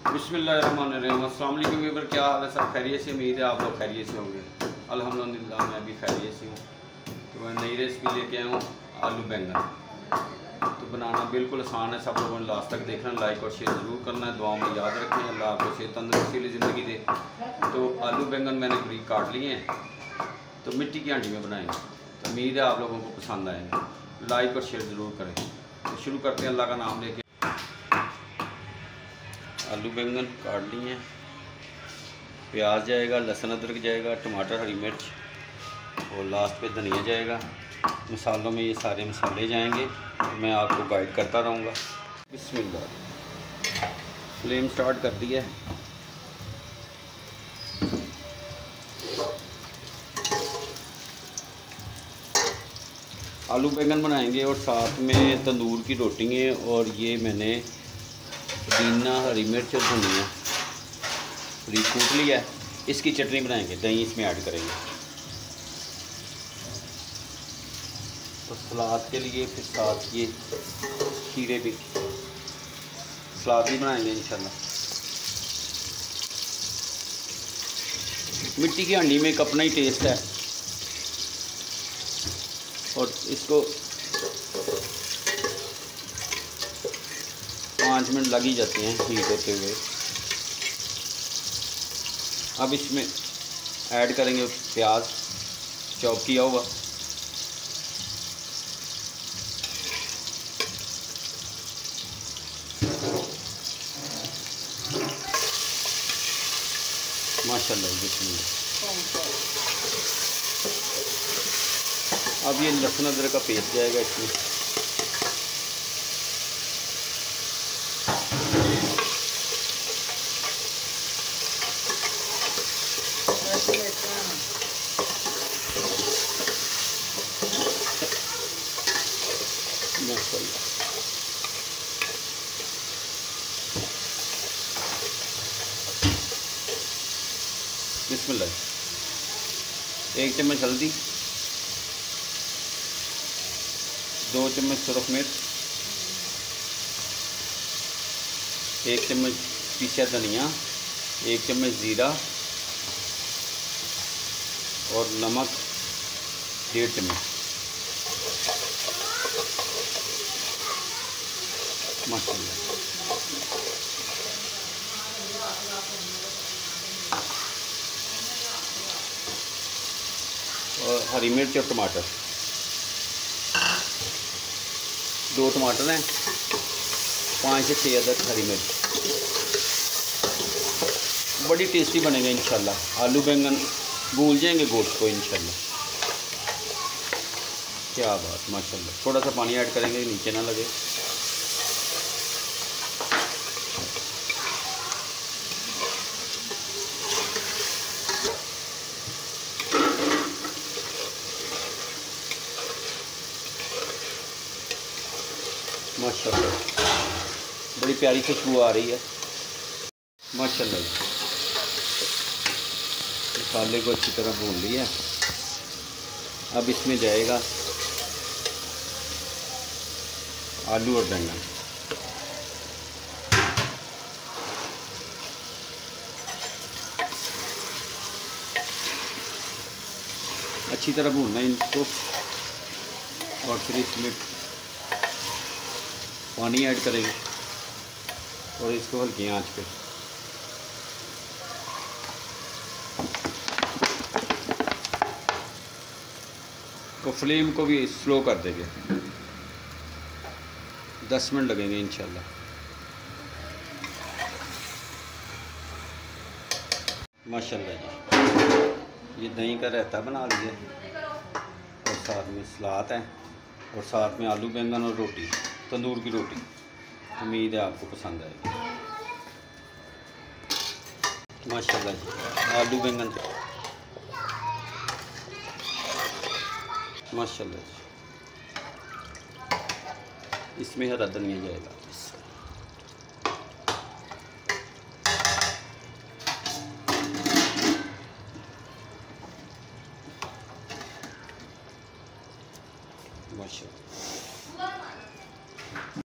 बिस्मिल्लाहिर्रहमानिर्रहीम। अस्सलाम वालेकुम व्यूअर, क्या हाल है? सब खैरियत से? उम्मीद है आप लोग खैरियत से होंगे। अल्हम्दुलिल्लाह मैं भी खैरियत से हूँ। तो मैं नई रेसिपी लेके आया हूँ, आलू बैंगन। तो बनाना बिल्कुल आसान है, सब लोगों ने लास्ट तक देखना, लाइक और शेयर ज़रूर करना है। दुआओं में याद रखें, अल्लाह आपको सेहत तंदुरुस्ती वाली ज़िंदगी दे। तो आलू बैंगन मैंने बारीक काट लिए हैं, तो मिट्टी की हांडी में बनाएंगे। तो उम्मीद है आप लोगों को पसंद आएंगे। लाइक और शेयर ज़रूर करें। तो शुरू करते हैं अल्लाह का नाम लेके। आलू बैंगन काट लिए हैं, प्याज जाएगा, लहसुन अदरक जाएगा, टमाटर हरी मिर्च और लास्ट पे धनिया जाएगा। मसालों में ये सारे मसाले जाएंगे, मैं आपको गाइड करता रहूँगा। बिस्मिल्लाह, फ्लेम स्टार्ट कर दिया है। आलू बैंगन बनाएंगे और साथ में तंदूर की रोटी है। और ये मैंने पुदीना, हरी मिर्च और धनिया पूरी कूट लिया है। इसकी चटनी बनाएंगे, दही इसमें ऐड करेंगे। तो सलाद के लिए फिर साथ ये खीरे भी, सलाद भी बनाएंगे इंशाल्लाह। मिट्टी की हांडी में एक अपना ही टेस्ट है और इसको 5 मिनट लग ही जाते हैं हीट होते हुए। अब इसमें ऐड करेंगे प्याज चॉप किया हुआ, माशाल्लाह। अब ये लहसुन अदरक का पेस्ट जाएगा इसमें। बिस्मिल्लाह। 1 चम्मच हल्दी, 2 चम्मच सुरख मिर्च, 1 चम्मच पीसा धनिया, 1 चम्मच ज़ीरा और नमक 1.5 चम्मच। माशाल्लाह। और हरी मिर्च और टमाटर, 2 टमाटर हैं, 5 से 6 अदद हरी मिर्च। बड़ी टेस्टी बनेगा इंशाल्लाह। आलू बैंगन भूल जाएंगे गोश्त को इंशाल्लाह। क्या बात, माशाल्लाह। थोड़ा सा पानी ऐड करेंगे, नीचे ना लगे। माशाल्लाह, बड़ी प्यारी खुशबू आ रही है माशाल्लाह। मसाले को अच्छी तरह भून लिया। अब इसमें जाएगा आलू और बैंगन। अच्छी तरह भूनना है इनको और फिर इसमें पानी ऐड करेंगे और इसको हल्की आंच पे। तो फ्लेम को भी स्लो कर देंगे, 10 मिनट लगेंगे इंशाल्लाह। माशाल्लाह जी, ये दही का रायता बना लिया और साथ में सलाद है और साथ में आलू बैंगन और रोटी, तंदूर की रोटी। उम्मीद है आपको पसंद आएगी। माशाल्लाह जी, आलू बैंगन माशाल्लाह जी। इसमें हरा धनिया जाएगा। माशाल्लाह।